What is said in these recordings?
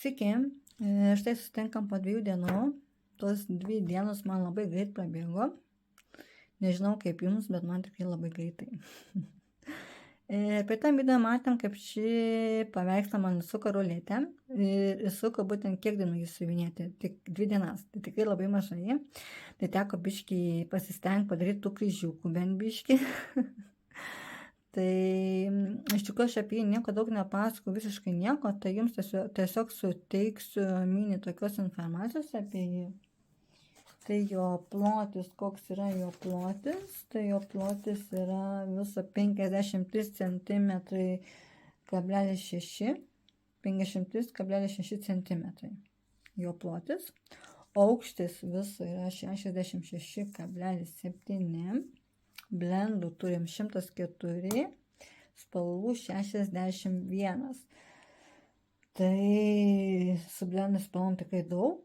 Sveiki, štai susitinkam po 2 dienų. Tos 2 dienos man labai greit prabėgo. Nežinau kaip jums, bet man tikrai labai greitai. Praeitam video matėm, kaip šį paveikslą man suko ruletę ir suko būtent kiek dienų jį siuvinėti, tik 2 dienas. Tai tikrai labai mažai. Tai teko biškį pasistengti padaryti tų kryžiukų bent biškį. Tai iš tikrųjų aš apie jį nieko daug nepasakau, visiškai nieko, tai jums tiesiog suteiksiu mini tokios informacijos apie jį. Tai jo plotis, koks yra jo plotis, tai jo plotis yra viso 53 cm,6 cm jo plotis, aukštis viso yra 66,7, blendų turim 104, spalvų 61. Tai su blendų spalvom tikrai daug,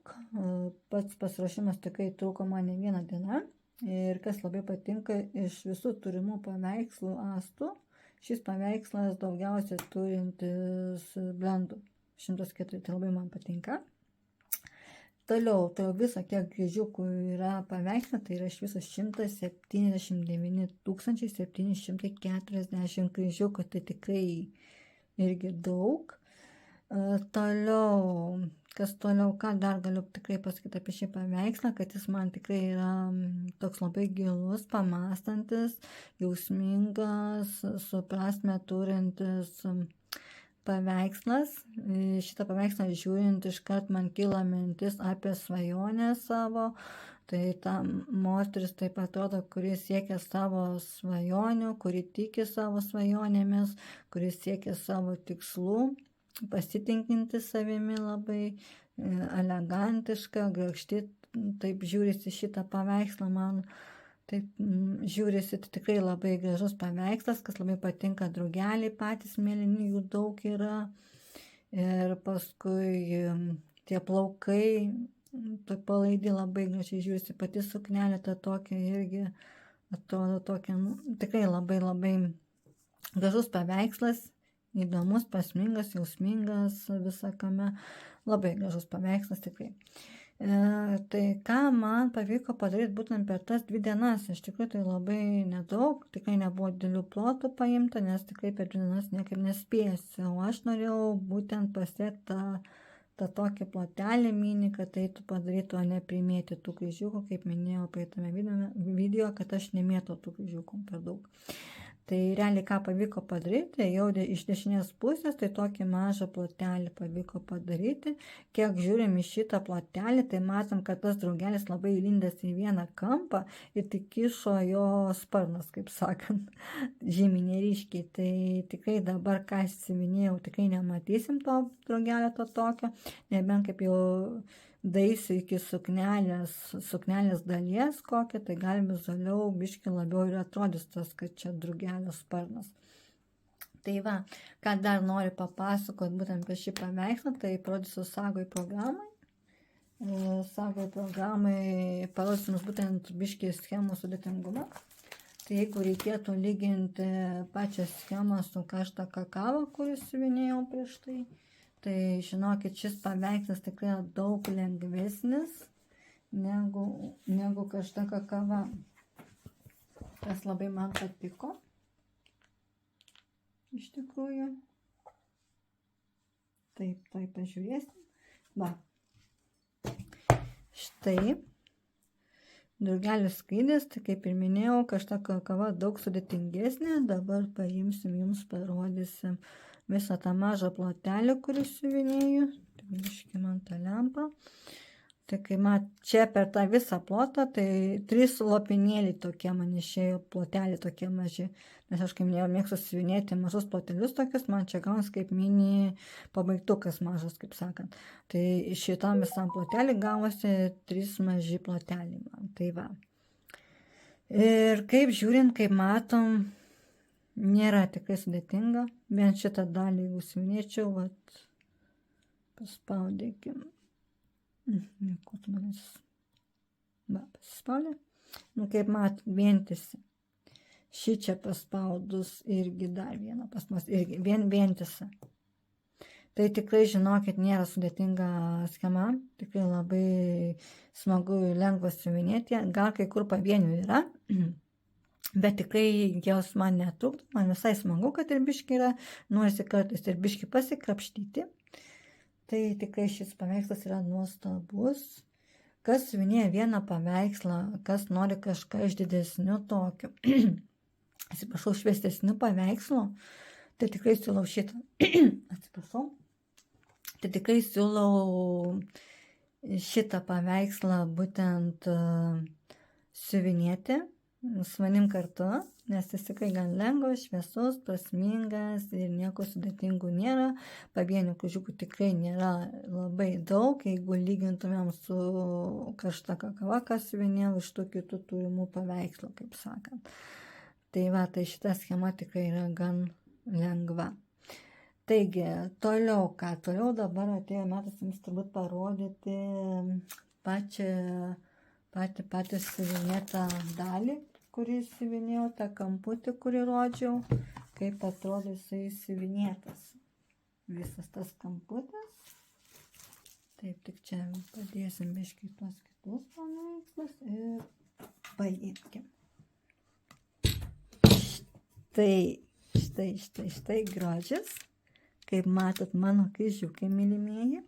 pats pasiruošimas tikrai truko man ne vieną dieną. Ir kas labai patinka, iš visų turimų paveikslų astų, šis paveikslas daugiausiai turintis blendų 104, tai labai man patinka. Toliau, tai visą kiek kryžiukų yra paveikslą, tai yra iš viso 179 740 kryžiukų, tai tikrai irgi daug. Toliau, ką dar galiu tikrai pasakyti apie šį paveikslą, kad jis man tikrai yra toks labai gilus, pamąstantis, jausmingas, su prasme turintis paveikslas. Šitą paveikslą žiūrint iškart man kyla mintis apie svajonę savo. Tai ta moteris taip atrodo, kuri siekia savo svajonių, kuri tiki savo svajonėmis, kuri siekia savo tikslų, pasitinkinti savimi labai, elegantiška, grakšti, taip žiūrisi šitą paveikslą man. Taip žiūrisi, tai tikrai labai gražus paveikslas, kas labai patinka drugeliai patys mėlyni, jų daug yra. Ir paskui tie plaukai, tai palaidi labai gražiai žiūrisi, pati suknelė ta tokia irgi atrodo tokia, tikrai labai labai gražus paveikslas, įdomus, prasmingas, jausmingas visakame, labai gražus paveikslas tikrai. Tai ką man pavyko padaryti būtent per tas 2 dienas, iš tikrųjų tai labai nedaug, tikrai nebuvo didelių plotų paimta, nes tikrai per 2 dienas niekaip nespėsiu, o aš norėjau būtent pasiekti tą tokį plotelį mini, kad eitų padaryti, o neprimėti tų kryžiukų, kaip minėjau praeitame video, kad aš nemėtau tų kryžiukų per daug. Tai realiai ką pavyko padaryti, jau iš dešinės pusės, tai tokį mažą plotelį pavyko padaryti. Kiek žiūrim į šitą plotelį, tai matom, kad tas draugelis labai įlindęs į vieną kampą ir tik kišo jo sparnas, kaip sakant, žymiai neryškiai. Tai tikrai dabar, ką įsiminėjau, tikrai nematysim to draugelio to tokio, nebent kaip jau daisiu iki suknelės dalies kokią, tai gal vizualiau biškį labiau ir atrodys tas, kad čia drugelio sparnas. Tai va, ką dar noriu papasakoti būtent apie šį paveikslą, tai parodysiu Sagoj programai. Sagoj programai parodysiu mums būtent biškį schemų sudėtingumą. Tai jeigu reikėtų lyginti pačią schemą su karštą kakavą, kurį siuvinėjau prieš tai, tai žinokit, šis paveikslas tikrai daug lengvesnis negu karšta kakava. Tas labai man patiko. Iš tikrųjų. Taip, pažiūrėsim. Va. Štai. Drugelių skrydis, tai kaip ir minėjau, karšta kakava daug sudėtingesnė. Dabar paimsim, jums parodysim visą tą mažą plotelį, kurį siuvinėju. Tai biškį man tą lempą. Tai kai čia per tą visą plotą, tai 3 lopinėliai tokie man išėjo, ploteliai tokie maži. Nes aš, kaip minėjau, mėgstu siuvinėti mažus plotelius tokius, man čia gaunas kaip mini pabaigtukas mažas, kaip sakant. Tai šitam visam plotelį gavosi 3 maži ploteliai man. Tai va. Ir kaip žiūrint, kaip matom, nėra tikrai sudėtinga. Vien šitą dalį, jeigu siuvinėčiau, paspaudėkim. Kur tu manis? Va, pasispaudė. Kaip mat, vientisi. Šį čia paspaudus irgi dar vieną paspaudus, irgi vientisa. Tai tikrai žinokit, nėra sudėtinga schema, tikrai labai smagu ir lengva siuvinėti, gal kai kur pavienių yra, bet tikrai jos man netrukdo, man visai smagu, kad ir biški yra, norisi kartais ir biški pasikrapštyti. Tai tikrai šis paveikslas yra nuostabus. Kas siuvinėja vieną paveikslą, kas nori kažką iš didesnių tokių, atsiprašau, šviesesnių paveikslų, tai tikrai siūlau šitą. Atsiprašau. Tai tikrai siūlau šitą paveikslą būtent siuvinėti su manim kartu, nes jis tikrai gan lengvas, šviesus, prasmingas ir nieko sudėtingų nėra. Pavienių kryžiukų tikrai nėra labai daug, jeigu lygintumėm su karšta kakava, kas siuvinėjau iš tų kitų turimų paveikslų, kaip sakant. Tai va, tai šita schema tikrai yra gan lengva. Taigi, toliau ką? Toliau dabar atėjo metas jums turbūt parodyti patį siuvinėtą dalį, kurį siuvinėjau, tą kamputį, kurį rodžiau, kaip atrodo jisai siuvinėtas. Visas tas kamputis. Taip, tik čia padėsim biškį tuos kitus paveikslus ir paimkim. Štai grožis. Kaip matot, mano kryžiukai, mylimieji,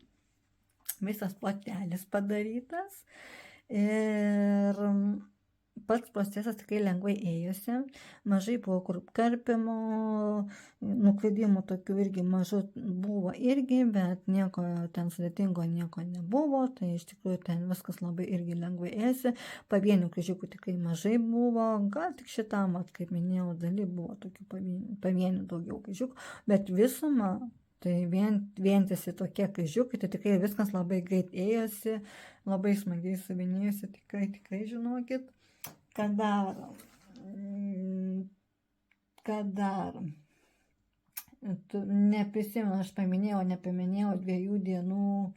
visas plotelis padarytas ir pats procesas tikrai lengvai ėjosi, mažai buvo kur karpimo, nuklydimų tokių irgi mažų buvo irgi, bet nieko ten sudėtingo nieko nebuvo, tai iš tikrųjų ten viskas labai irgi lengvai ėjosi, pavienių kryžiukų tikrai mažai buvo, gal tik šitam, kaip minėjau, daly buvo tokių pavienių daugiau kryžiukų, bet visuma, tai vientisi tokie kryžiukai, tai tikrai viskas labai greit ėjosi, labai smagiai siuvinėjosi, tikrai žinokit. Ką dar? Neprisimenu, aš nepaminėjau 2 dienų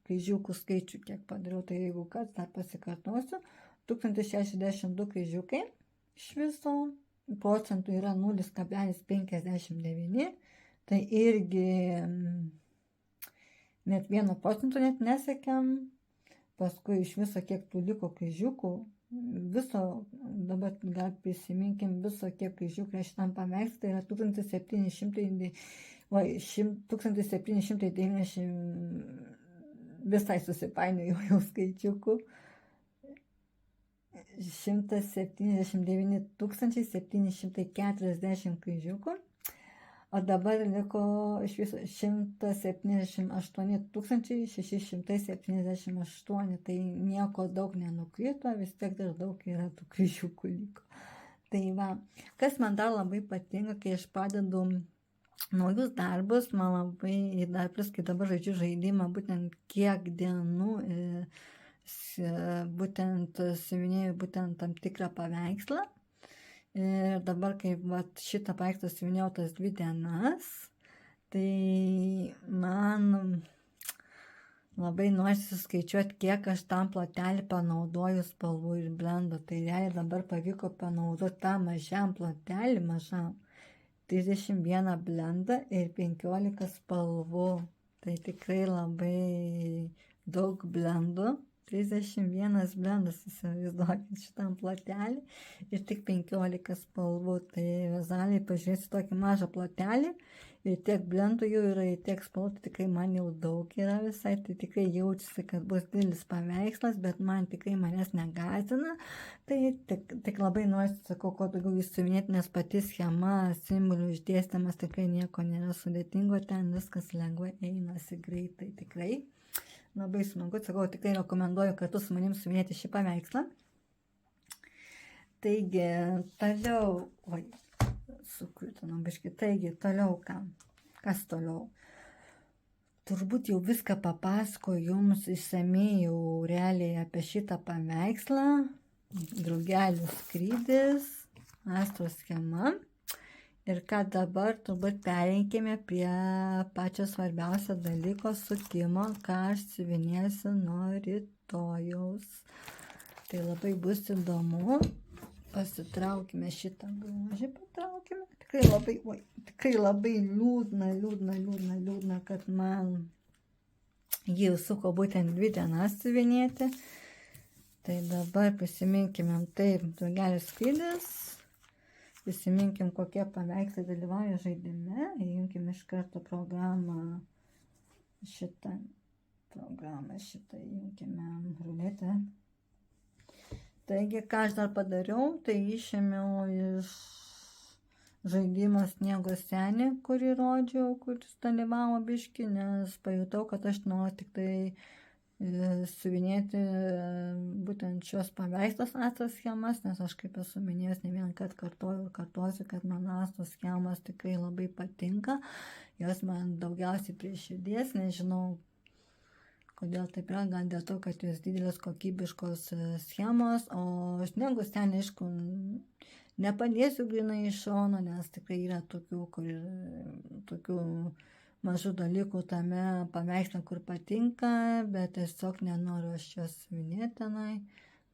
kryžiukų skaičių, kiek padariau, tai jeigu kas, dar pasikartosiu, 1062 kryžiukai iš viso, procentų yra 0,59, tai irgi net 1% net nesiekiam, paskui iš viso kiek tų liko kryžiukų, viso, dabar gal prisiminkim, viso kiek kryžiukų yra šitam paveikslui, tai yra 1790, visai susipainiojau jau skaičiukų, 179 740 kryžiukų, o dabar liko iš viso 178 678, tai nieko daug nenukrito, vis tiek dar daug yra tų kryžiukų liko. Tai va, kas man dar labai patinka, kai aš pradedu naujus darbus, man labai dar plus, kai dabar žaidžiu žaidimą, būtent kiek dienų būtent siuvinėjau būtent tam tikrą paveikslą. Ir dabar, kai šitą paveikslą siuvinėjau tas 2 dienas, tai man labai norisi suskaičiuoti, kiek aš tam plotelį panaudoju spalvų ir blendo. Tai realiai dabar pavyko panaudoti tą mažam plotelį, 31 blendą ir 15 spalvų. Tai tikrai labai daug blendų. 31 blendas, įsivaizduokit šitam plotelį ir tik 15 spalvų. Tai vizualiai pažiūrėsiu tokį mažą plotelį ir tiek blendų jau yra, ir tiek spalvų, tai tikrai man jau daug yra visai, tai tikrai jaučiasi, kad bus didelis paveikslas, bet man tikrai manęs negąsdina. Tai tik labai noriu, sakau, kuo daugiau jis siuvinėti, nes pati schema, simbolių išdėstymas tikrai nieko nėra sudėtingo, ten viskas lengvai einasi greitai, tikrai. Labai smagu, sakau, tikrai rekomenduoju kartu su manim siuvinėti šį paveikslą. Taigi, toliau, sukritinau biškį, taigi, toliau ką? Kas toliau? Turbūt jau viską papasakoju jums išsamiai jau realiai apie šitą paveikslą, drugelių skrydis, astro schema. Ir ką dabar turbūt pereikime prie pačio svarbiausio dalyko sukimo, ką aš siuvinėsiu nuo rytojaus. Tai labai bus įdomu. pasitraukime šitą grožį, patraukime. Tikrai labai liūdna, kad man jį suko būtent 2 dienas siuvinėti. Tai dabar prisiminkime, taip, Drugelis skrydis, prisiminkim, kokie paveikslai dalyvauja žaidime, įjunkim iš karto programą šitą įjunkime ruletę. Taigi, ką aš dar padariau, tai išėmiau iš žaidimo Sniego senį, kurį rodžiau, kuris dalyvavo biškį, nes pajutau, kad aš noriu tik tai siuvinėti būtent šios paveikslus astos schemas, nes aš kaip esu minėjęs ne vieną kartą kartuosiu, kad man astos schemos tikrai labai patinka, jos man daugiausiai prie širdies, nežinau kodėl taip yra, gal dėl to, kad jos didelės kokybiškos schemos, o Sniego senį, aišku, nepadėsiu grinai iš šono, nes tikrai yra tokių mažų dalykų tame paveiksle, kur patinka, bet tiesiog nenoriu aš jos siuvinėti tenai,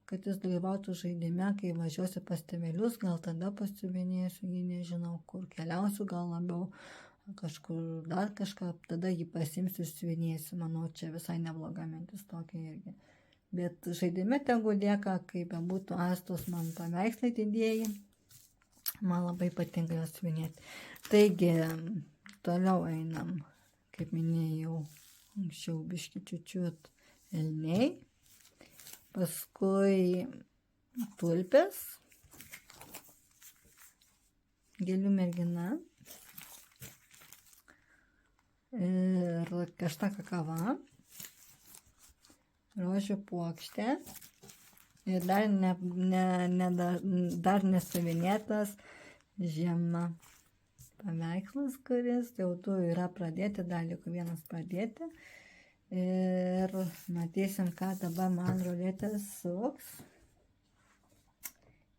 kad jis dalyvautų žaidime, kai važiuosiu pas tėvelius, gal tada pasiuvinėsiu, jį nežinau, kur keliausiu, gal labiau kažkur dar kažką, tada jį pasimsiu ir siuvinėsiu, manau, čia visai nebloga mintis tokia irgi. Bet žaidime tegu lieka, kaip būtų astos man paveikslai didieji, man labai patinka jos siuvinėti. Taigi, toliau einam, kaip minėjau, anksčiau biškį čiučiut elniai, paskui tulpės, gėlių mergina ir karšta kakava, rožių puokštė ir dar nesuvinėtas žiema paveikslas, kuris jau tu yra pradėti, dar liko vienas pradėti. Ir matysim, ką dabar man ruletės suks.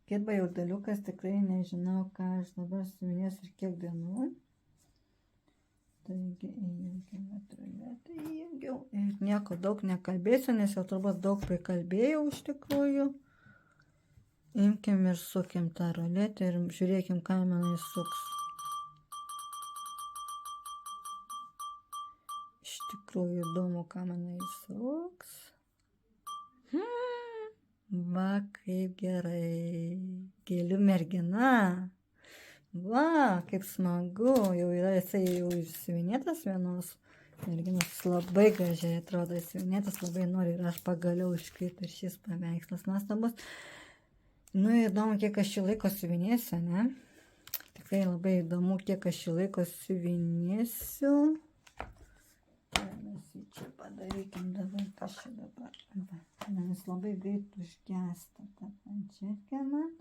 Kirba jau daliukas, tikrai nežinau, ką aš dabar suvinėsiu ir kiek dienų. Taigi įjunkime ruletę, įjungiau. Ir nieko daug nekalbėsiu, nes jau turbūt daug prikalbėjau iš tikrųjų. Imkim ir sukim tą ruletę ir žiūrėkim, ką man jis suks. Iš tikrųjų įdomu, ką man jis suks. Va, kaip gerai. Gėlių mergina. Va, kaip smagu. Jau yra jisai jau išsiuvinėtas vienos merginos. Labai gražiai atrodo išsiuvinėtas, labai nori ir aš pagaliau iškrito ir šis paveikslas nuostabus. Nu, įdomu, kiek aš šį laiko siuvinėsiu, ne? Tikrai labai įdomu, kiek aš šį laiko siuvinėsiu. Mes jį čia padarykim dabar, kas čia dabar. Nes labai greit užgesta ta planšetė man.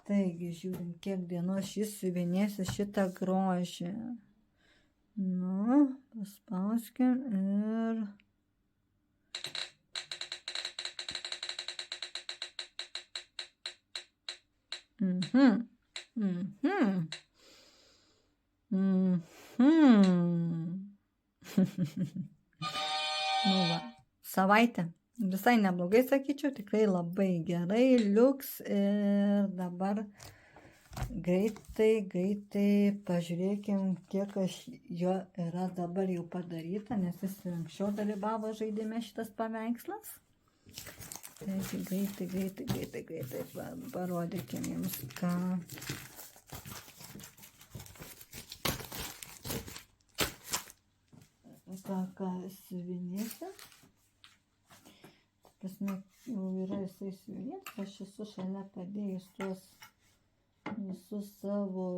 Taigi, žiūrim, kiek dienos šis siuvinėsiu šitą grožį. Nu, paspauskim ir... Nu va, savaitę. Visai neblogai sakyčiau, tikrai labai gerai, liuks ir dabar greitai pažiūrėkim, kiek aš jo yra dabar jau padaryta, nes jis anksčiau dalyvavo žaidime šitas paveikslas. Taigi greitai parodykim jums, ką siuvinėsiu. Prasme, jau yra jisai siuvinėtas, aš esu šalia padėjus tuos visus savo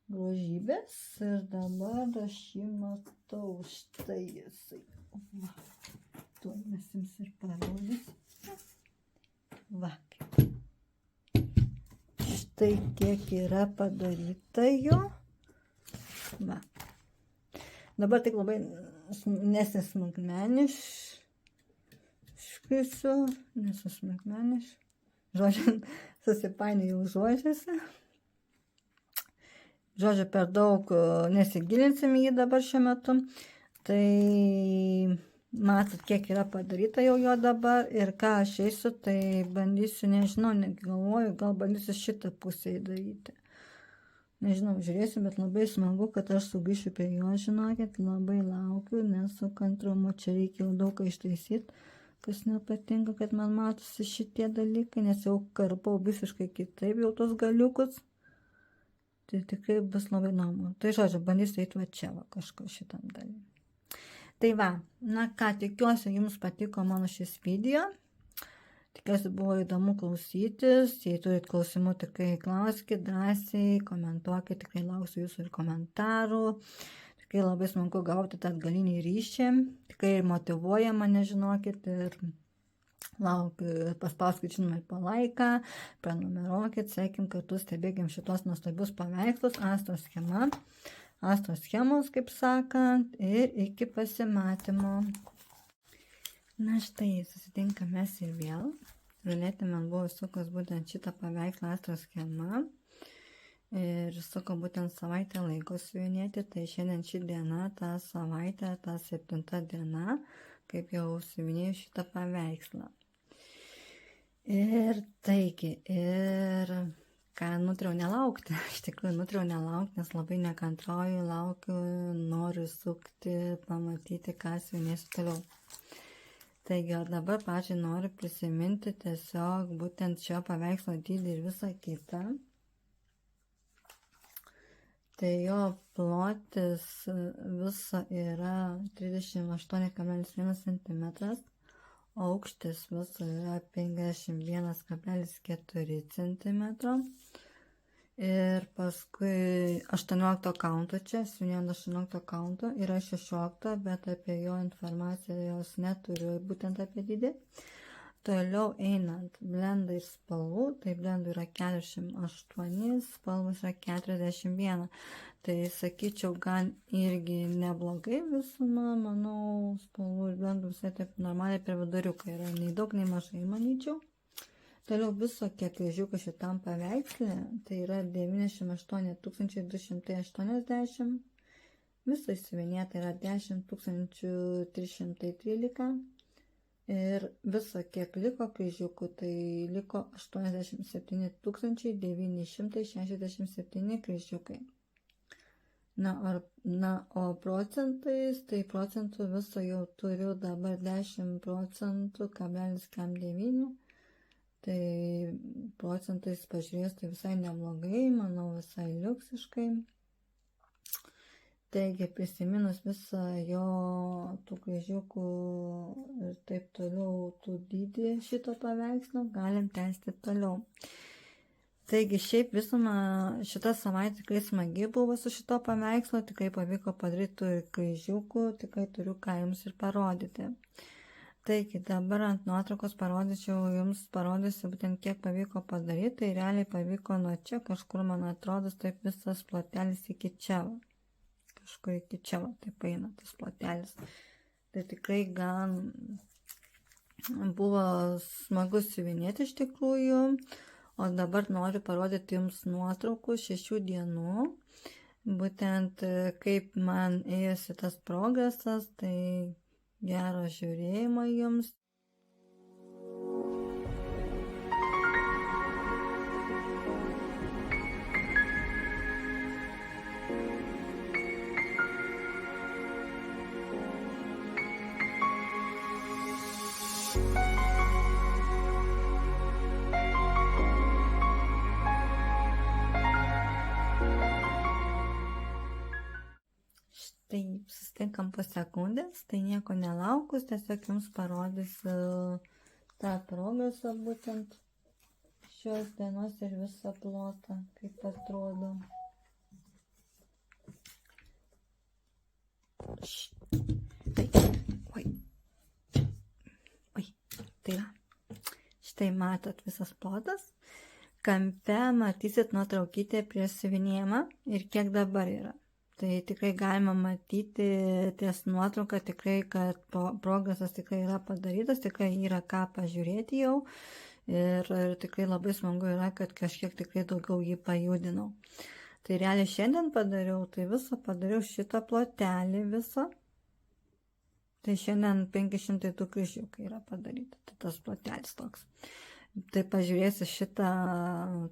grožybės ir dabar aš jį matau, štai jisai. Va, tuo mes jums ir parodysiu. Va, štai kiek yra padaryta jo. Va. Dabar tik labai nesusmulkmeniš. Žodžiu, susipainiojau žodžiuose. Žodžiu, per daug nesigilinsim jį dabar šiuo metu. Tai matot, kiek yra padaryta jau jo dabar ir ką aš eisiu, tai bandysiu, nežinau, galvoju, gal bandysiu šitą pusę daryti. Nežinau, žiūrėsiu, bet labai smagu, kad aš sugrįšiu prie jo, žinokit, labai laukiu, nes su kantrumu čia reikia jau daug ką ištaisyti, kas nepatinka, kad man matosi šitie dalykai, nes jau karpau visiškai kitaip jau tos galiukus. Tai tikrai bus labai įdomu. Tai žodžiu, bandysiu eiti va čia, va, kažko šitam dalykui. Tai va, na ką, tikiuosi, jums patiko mano šis video. Tikiuosi buvo įdomu klausytis. Jei turit klausimų, tikrai klauskit drąsiai, komentuokit, tikrai lauksiu jūsų ir komentarų. Tikrai labai smagu gauti tą atgalinį ryšį. Tikrai ir motyvuoja mane, žinokit, ir laukiu, paspauskit žinoma ir palaiką, prenumeruokit, sėkim kartu, stebėkim šitos nuostabius paveikslus, astros schemos, kaip sakant, ir iki pasimatymo. Na štai, susitinkam mes ir vėl. Ruletė man buvo sukas būtent šitą paveikslą astros schema. Ir suko būtent savaitę laiko siuvinėti, tai šiandien ši diena, ta savaitė, ta 7 diena, kaip jau siuvinėjau šitą paveikslą. Ir taigi, ir ką nutrėjau nelaukti, iš tikrųjų nutrėjau nelaukti, nes labai nekantrauju, laukiu, noriu sukti, pamatyti, ką siuvinėsiu toliau. Taigi, dabar pačiai noriu prisiminti tiesiog būtent šio paveikslo dydį ir visą kitą. Tai jo plotis viso yra 38,1 cm, aukštis viso yra 51,4 cm. Ir paskui 18 kaunto čia, siuvinėjant 18 kaunto, yra 16, bet apie jo informacijos neturiu, būtent apie dydį. Toliau einant blendai ir spalvų, tai blendų yra 48, spalvos yra 41. Tai sakyčiau, gan irgi neblogai visuma, manau, spalvų ir blendų visai taip normaliai per viduriuką yra, nei daug, nei mažai, manyčiau. Toliau viso kiek kryžiukų šitam paveikslė, tai yra 98 280, viso įsiuvinėta yra 10 313 ir viso kiek liko kryžiukų, tai liko 87 967 kryžiukai. Na, o procentais, tai procentų viso jau turiu dabar 10 procentų, 0,9. Tai procentais pažiūrės, tai visai neblogai, manau, visai liuksiškai. Taigi, prisiminus visą jo tų kryžiukų ir taip toliau tų dydį šito paveikslo, galim tęsti toliau. Taigi, šiaip visumą šitą savaitę tikrai smagi buvo su šito paveikslo, tikrai pavyko padaryti tų kryžiukų, tikrai turiu ką jums ir parodyti. Taigi, dabar ant nuotraukos jums parodysiu būtent kiek pavyko padaryti, tai realiai pavyko nuo čia, kažkur man atrodo, taip visas plotelis iki čia, kažkur iki čia, taip eina tas plotelis. Tai tikrai gan buvo smagus siuvinėti iš tikrųjų, o dabar noriu parodyti jums nuotraukų 6 dienų, būtent kaip man ėjosi tas progresas, tai gero žiūrėjimo jums. Tai susitinkam po sekundės, tai nieko nelaukus, tiesiog jums parodysiu tą progresą būtent šios dienos ir visą plotą, kaip atrodo. Tai yra, štai matot visas plotas, kampe matysit nuotraukytę prieš siuvinėjimą ir kiek dabar yra. Tai tikrai galima matyti ties nuotrauką, tikrai, kad progresas tikrai yra padarytas, tikrai yra ką pažiūrėti jau ir tikrai labai smagu yra, kad kažkiek tikrai daugiau jį pajudinau. Tai realiai šiandien padariau, tai visą padariau šitą plotelį visą. Tai šiandien 500 tų kryžiukai yra padaryti, tai tas plotelis toks. Tai pažiūrėsiu šitą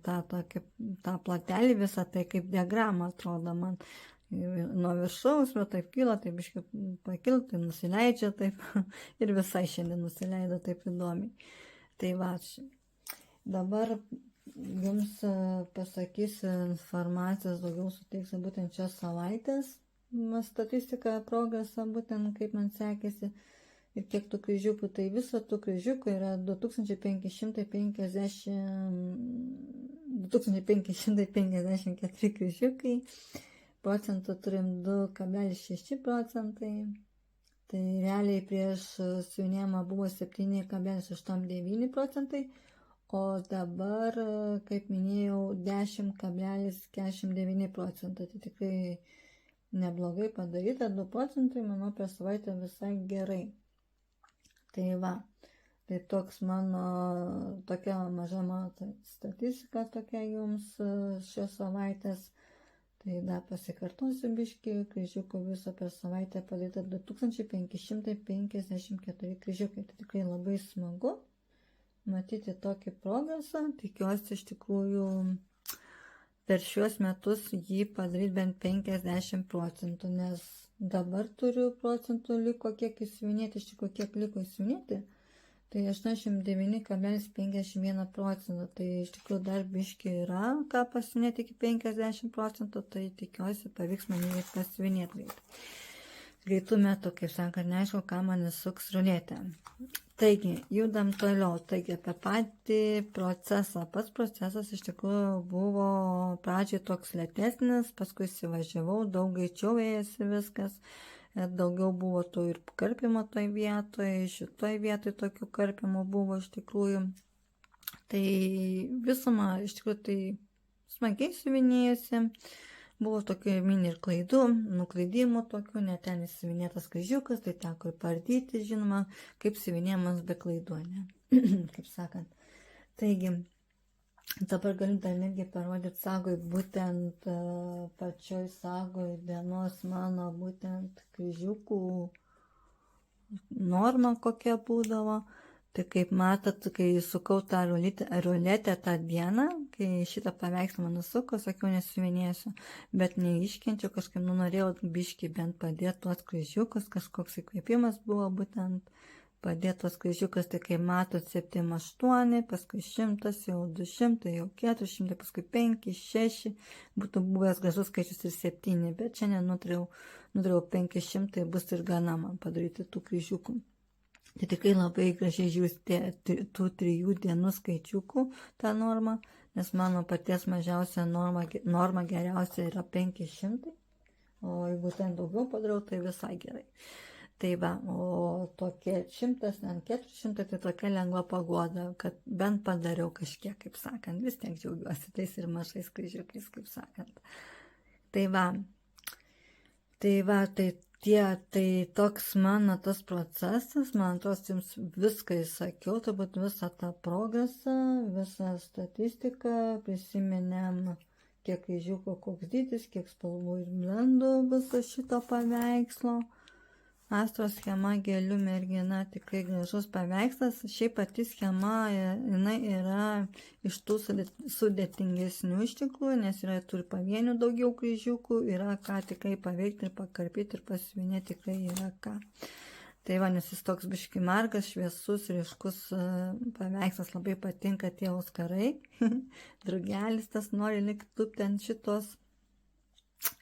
tą plotelį visą, tai kaip diagrama atrodo man. Nuo viršaus, bet taip kyla, taip biškai pakil, tai nusileidžia taip ir visai šiandien nusileido taip įdomiai. Tai va, dabar jums pasakysiu informacijos, daugiau suteiksiu būtent šios savaitės statistiką, progresą, būtent kaip man sekėsi ir kiek tų kryžiukų. Tai viso tų kryžiukų yra 2554 kryžiukai, procentų turim 2,6 procentai, tai realiai prieš siuvinėjimą buvo 7,89 procentai, o dabar, kaip minėjau, 10,49 procentai, tai tikrai neblogai padaryta, 2 procentai, manau, per savaitę visai gerai. Tai va, tai toks tokia maža statistika tokia jums šios savaitės. Tai dar pasikartosiu biškį, kryžiukų viso per savaitę padaryta 2554 kryžiukai. Tai tikrai labai smagu matyti tokį progresą. Tikiuosi iš tikrųjų per šiuos metus jį padaryti bent 50 procentų, nes dabar turiu procentų liko kiek įsiuvinėti, iš tikrųjų kiek liko įsiuvinėti, tai 89,51 procentą, tai iš tikrųjų dar biški yra, ką pasiuvinėti iki 50 procentų, tai tikiuosi pavyks man jį pasiuvinėti greitų metų, kaip sakant, neaišku, ką man įsuks ruletė. Taigi, judam toliau, taigi apie patį procesą. Pats procesas iš tikrųjų buvo pradžiai toks lėtesnis, paskui įsivažiavau, daug greičiau ėjasi viskas, daugiau buvo to ir karpimo toj vietoj, šitoj vietoj tokių karpimų buvo iš tikrųjų. Tai visumą iš tikrųjų tai smagiai siuvinėjusi. Buvo tokių mini ir klaidų, nuklaidimų tokių, net ten įsiuvinėtas kryžiukas, tai teko ir pardyti, žinoma, kaip siuvinėjimas be klaidų, ne? Kaip sakant. Taigi, dabar galiu dar netgi parodyti sagoj, būtent pačioj sagoj dienos mano būtent kryžiukų norma kokia būdavo. Tai kaip matot, kai sukau tą ruletę tą dieną, kai šitą paveikslą man nusuko, sakiau, nesiuvinėsiu, bet neiškenčiau, kažkaip norėjau biškį bent padėti tuos kryžiukus, kažkoks įkvėpimas buvo būtent padėti tuos kryžiukus, tai kai matot 7-8, paskui 100, jau 200, jau 400, paskui 5-6, būtų buvęs gražus skaičius ir 7, bet šiandien nutrėjau 500, bus ir gana man padaryti tų kryžiukų. Tai tikrai labai gražiai žiūrėti tų 3 dienų skaičiukų tą normą, nes mano paties mažiausia norma geriausia yra 500, o jeigu ten daugiau padarau, tai visai gerai. Tai va, o tokie 100, 400, tai tokia lengva paguoda, kad bent padariau kažkiek, kaip sakant, vis tiek džiaugiuosi tais ir mažais kryžiukais, kaip sakant. Tai toks mano tas procesas, man atrodo, jums viską įsakiau, turbūt visą tą progresą, visą statistiką, prisiminėm, kiek kryžiukų, koks dydis, kiek spalvų ir blendų viso šito paveikslo. Astros schema gėlių mergina, tikrai gražus paveikslas. Šiaip pati schema, jinai yra iš tų sudėtingesnių iš tikrųjų, nes yra turi pavienių daugiau kryžiukų, yra ką tikrai paveikti ir pakarpyti ir pasiuvinėti tikrai yra ką. Tai va, nes jis toks biški margas, šviesus, ryškus paveikslas, labai patinka tie auskarai. Drugelis tas nori likti tupti ant šitos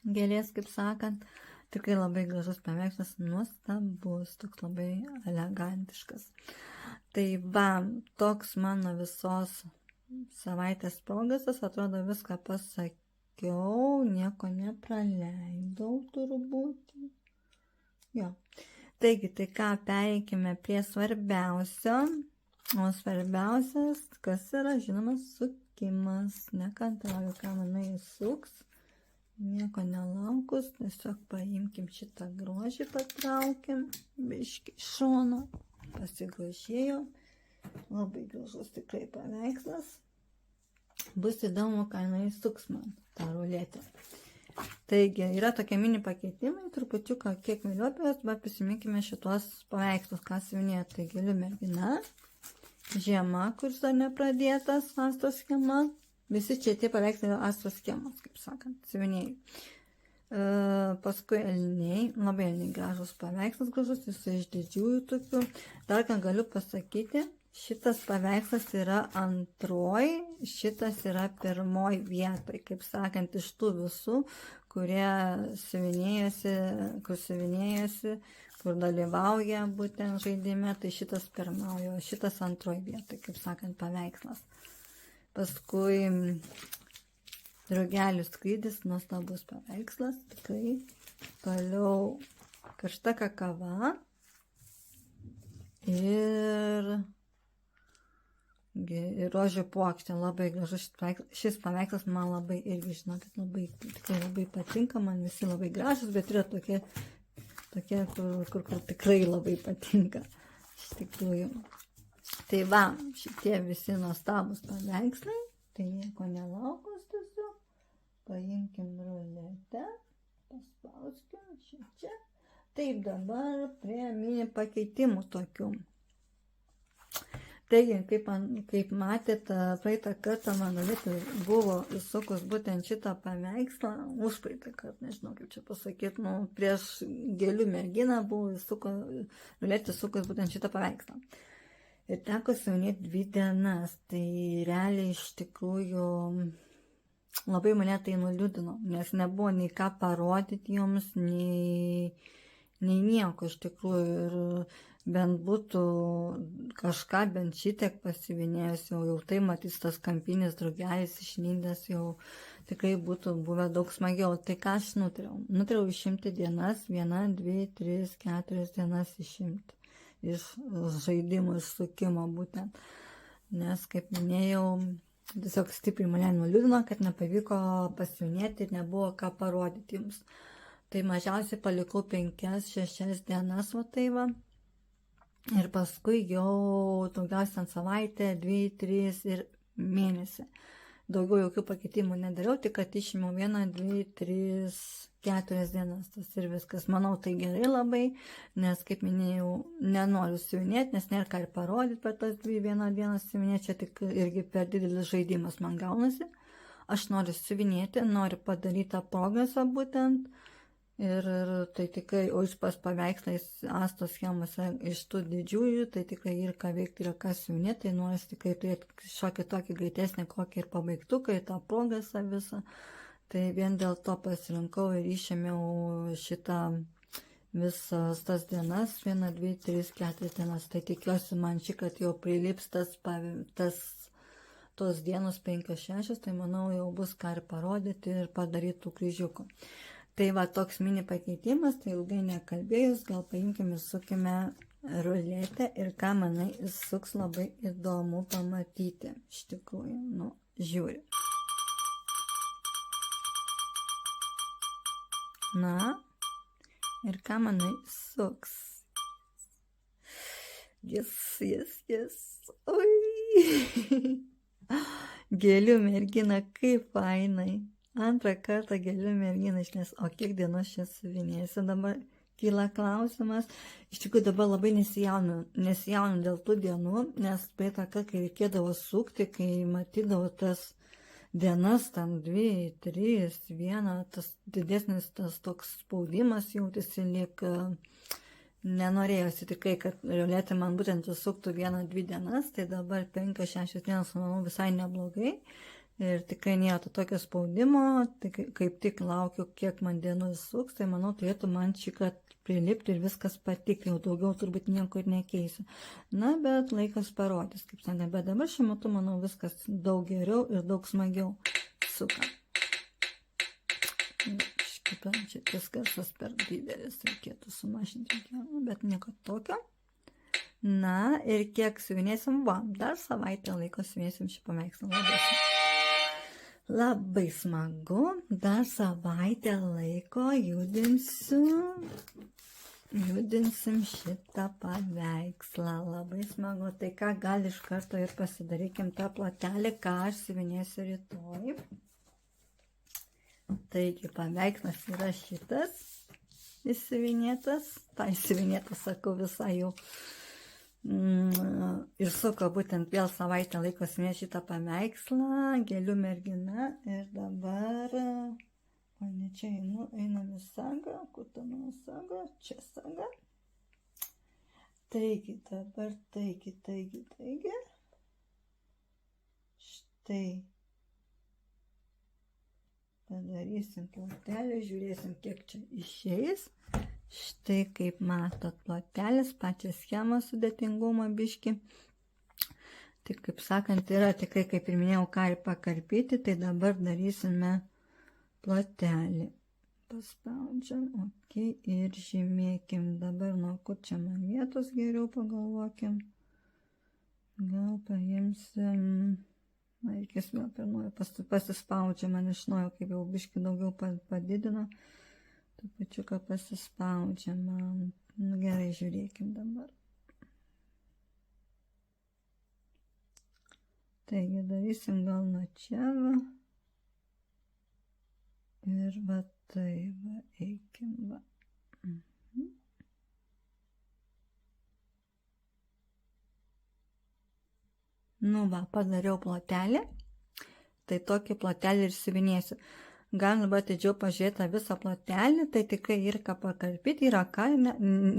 gėlės, kaip sakant. Tikrai labai gražus paveikslas, nuostabus, toks labai elegantiškas. Tai va, toks mano visos savaitės progresas, atrodo viską pasakiau, nieko nepraleidau turbūt. Jo. Taigi, tai ką, pereikime prie svarbiausio, o svarbiausias, kas yra, žinoma, sukimas. Nekantrauju, ką manai suks. Nieko nelaukus, tiesiog paimkim šitą grožį, patraukim, biškį šoną, pasigrožėjo, labai gražus tikrai paveikslas. Bus įdomu, ką jinai suks man tą ruletę. Taigi, yra tokie mini pakeitimai, trupučiuką kiek vėliau apie juos, bet prisiminkime šitos paveikslus, ką siuvinėja. Tai Gėlių mergina, Žiema, kuris dar nepradėtas, Astos schema. Visi čia tie paveikslai yra Astos schemos, kaip sakant, siuvinėjai. Paskui elniai, labai elniai gražus paveikslas, gražus, jisai iš didžiųjų tokių. Dar ką galiu pasakyti, šitas paveikslas yra antroji, šitas yra pirmoji vietoj, kaip sakant, iš tų visų, kurie siuvinėjasi, kur dalyvauja būtent žaidime, tai šitas pirmauja, o šitas antroji vietoj, kaip sakant, paveikslas. Paskui Drugelių skrydis, nuostabus paveikslas, tikrai. Toliau Karšta kakava ir Rožių puokštė, labai gražus šis paveikslas, man labai irgi, žinokit, tikrai labai patinka, man visi labai gražus, bet yra tokie kur tikrai labai patinka, iš tikrųjų. Tai va, šitie visi nuostabus paveikslai, tai nieko nelaukus tiesiog, paimkim ruletę, paspauskim čia. Taip, dabar prie mini pakeitimų tokių. Taigi, kaip matėte, praeitą kartą mano vietoj buvo įsukus būtent šitą paveikslą, užpraeitą kartą, nežinau kaip čia pasakyti, prieš Gėlių merginą buvo ruletė įsukus būtent šitą paveikslą. Ir teko siuvinėti 2 dienas, tai realiai iš tikrųjų labai mane tai nuliūdino, nes nebuvo nei ką parodyti joms, nei nieko iš tikrųjų. Ir bent būtų kažką, bent šitiek pasiuvinėjus, jau tai matys tas kampinis drugelis išnydęs, jau tikrai būtų buvę daug smagiau. Tai ką aš nutariau? Nutariau išimti dienas, 1, 2, 3, 4 dienas išimti iš žaidimų, iš sukimo būtent. Nes, kaip minėjau, tiesiog stipriai mane nuliūdino, kad nepavyko pasiuvinėti ir nebuvo ką parodyti jums. Tai mažiausiai palikau 5-6 dienas, va tai va. Ir paskui jau daugiausiai ant savaitę, 2, 3 ir mėnesį. Daugiau jokių pakeitimų nedariau, tik kad išėmiau 1, 2, 3, 4 dienas. Tas ir viskas. Manau, tai gerai labai, nes, kaip minėjau, nenoriu siuvinėti, nes nėra ką ir parodyti per tas 2 dienas siuvinėti, čia tik irgi per didelis žaidimas man gaunasi. Aš noriu siuvinėti, noriu padaryti tą progresą būtent. Ir tai tikrai, o iš pas paveikslais Astos schemose iš tų didžiųjų, tai tikrai ir ką veikti, ir ką siuvinėti, tai nori tikrai turėti šokį tokį greitesnį, kokį ir pabaigtuką, ir tą progresą visą. Tai vien dėl to pasirinkau ir išėmiau šitą visas tas dienas, 1, 2, 3, 4 dienas. Tai tikiuosi man šį, kad jau prilips tos dienos 5-6, tai manau jau bus ką ir parodyti ir padaryti tų kryžiukų. Tai va, toks mini pakeitimas, tai ilgai nekalbėjus, gal paimkime ir sukime ruletę ir ką manai, suks labai įdomu pamatyti. Iš tikrųjų, žiūri. Na, ir ką manai, suks. Yes. Oi. Gėlių mergina, kaip fainai. Antrą kartą Gėlių mergina išlės, o kiek dienos čia siuvinėsi, dabar kyla klausimas. Iš tikrųjų dabar labai nesijaunu dėl tų dienų, nes praeitą kartą, kai reikėdavo sukti, kai matydavo tas dienas, tam 2, 3, 1, tas didesnis tas toks spaudimas jautėsi, lyg nenorėjosi tikrai, kad ruletė man būtent suktų 1-2 dienas, tai dabar 5-6 dienas, manau, visai neblogai. Ir tikrai nėra to tokio spaudimo, tai kaip tik laukiu, kiek man dienų suks, tai manau, turėtų man šį kartą prilipti ir viskas patikti, jau daugiau turbūt nieko ir nekeisiu. Na, bet laikas parodys, kaip sakė, bet dabar šiuo metu, manau, viskas daug geriau ir daug smagiau suka. Čia tas garsas per didelis, reikėtų sumažinti, bet nieko tokio. Na, ir kiek siuvinėsim, dar savaitę laiko siuvinėsim šį paveikslą. Labai smagu, dar savaitę laiko judinsim šitą paveikslą. Labai smagu. Tai ką, gal iš karto ir pasidarykim tą plotelį, ką aš siuvinėsiu rytoj. Taigi paveikslas yra šitas įsiuvinėtas, sakau, visai jau. Ir suko būtent vėl savaitę laiko siuvinėti šitą paveikslą, Gėlių mergina. Ir dabar, o ne čia einam į sagą, kur ta mano saga, čia saga. Taigi dabar, taigi. Štai. Padarysim plotelį, žiūrėsim, kiek čia išeis. Štai kaip matot plotelis, pačią schemą sudėtingumą biškį. Tai kaip sakant, yra tikrai, kaip ir minėjau, ką ir pakarpyti, tai dabar darysime plotelį. Paspaudžiam, ok, ir žymėkim. Dabar nuo kur čia man vietos geriau pagalvokim. Gal paimsim... Reikės vėl per naują pasispaudžia, man iš naujo, kaip jau biškį daugiau padidino. Tu pačiuką pasispaudžia man. Nu, gerai, žiūrėkim dabar. Taigi darysim gal nuo čia va. Ir va tai va, eikim va. Nu va, padariau plotelį, tai tokį plotelį ir siuvinėsiu. Galim dabar atidžiau pažiūrėti visą plotelį, tai tikrai yra ką pakarpyti, yra ką.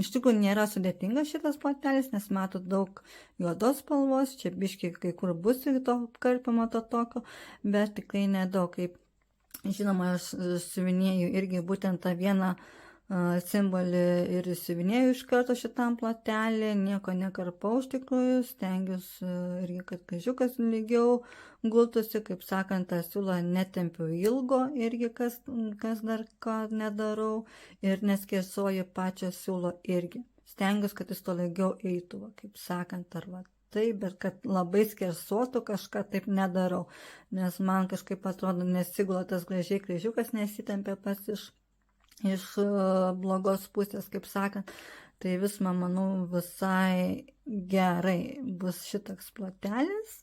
Iš tikrųjų nėra sudėtingas šitas plotelis, nes matot daug juodos spalvos, čia biškiai kai kur bus ir to karpimo to tokio, bet tikrai nedaug. Kaip žinoma, aš siuvinėju irgi būtent tą vieną simbolį ir siuvinėjau iš karto šitam plotelį, nieko nekarpau iš tikrųjų, stengiuosi irgi, kad kryžiukas lygiau gultųsi, kaip sakant, tą siūlą netempiu ilgo irgi, kas dar ką nedarau, ir neskersuoju pačio siūlo irgi. Stengiuosi, kad jis to lygiau eitų, kaip sakant, ar va taip, bet kad labai skersuotų kažką taip nedarau, nes man kažkaip atrodo nesigula tas gražiai kryžiukas, nesitempia pas iš blogos pusės, kaip sakant, tai vis, manau, visai gerai bus šitoks plotelis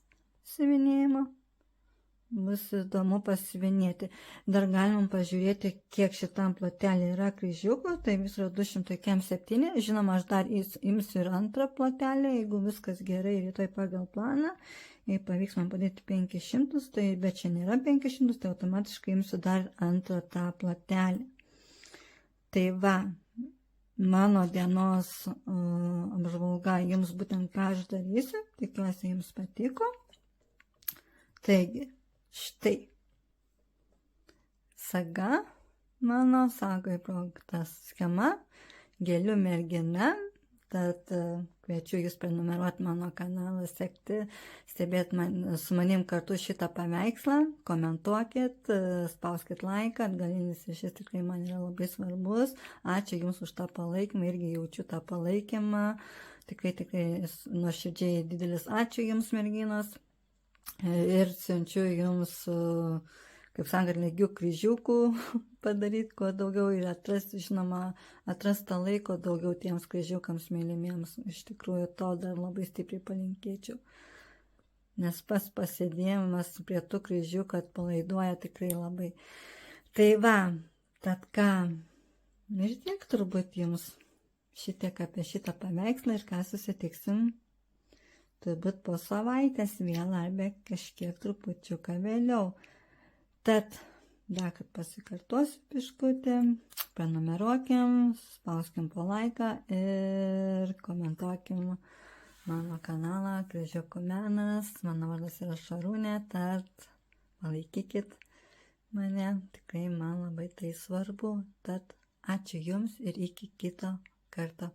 siuvinėjimo. Bus įdomu pasiuvinėti. Dar galim pažiūrėti, kiek šitam plotelį yra kryžiukų, tai vis yra 207. Žinoma, aš dar imsiu ir antrą plotelį, jeigu viskas gerai rytoj pagal planą. Jei pavyks man padaryti 500, tai bet čia nėra 500, tai automatiškai imsiu dar antrą tą plotelį. Tai va, mano dienos apžvalga jums būtent ką aš darysiu, tikiuosi jums patiko. Taigi, štai, saga, mano sagai projektas schema, Gėlių mergina, tad kviečiu jūs prenumeruoti mano kanalą, sekti, stebėti su manim kartu šitą paveikslą, komentuokit, spauskit laiką, atgalinis ryšys tikrai man yra labai svarbus. Ačiū jums už tą palaikymą, irgi jaučiu tą palaikymą, tikrai nuoširdžiai didelis ačiū jums, merginos, ir siunčiu jums, kaip sakant, lygių kryžiukų padaryti, kuo daugiau ir atrasti, žinoma, atrastą laiko daugiau tiems kryžiukams mylimiems. Iš tikrųjų, to dar labai stipriai palinkėčiau. Nes pasėdėjimas prie tų kryžiukų atpalaiduoja tikrai labai. Tai va, tad ką, ir tiek turbūt jums šitiek apie šitą paveikslą, ir ką susitiksim turbūt po savaitės vėl arba kažkiek trupučiuką vėliau. Tad dar kad pasikartosiu biškutį, prenumeruokim, spauskim po laiką ir komentuokim mano kanalą Kryžiukų menas. Mano vardas yra Šarūnė, tad palaikykit mane, tikrai man labai tai svarbu. Tad ačiū jums ir iki kito karto.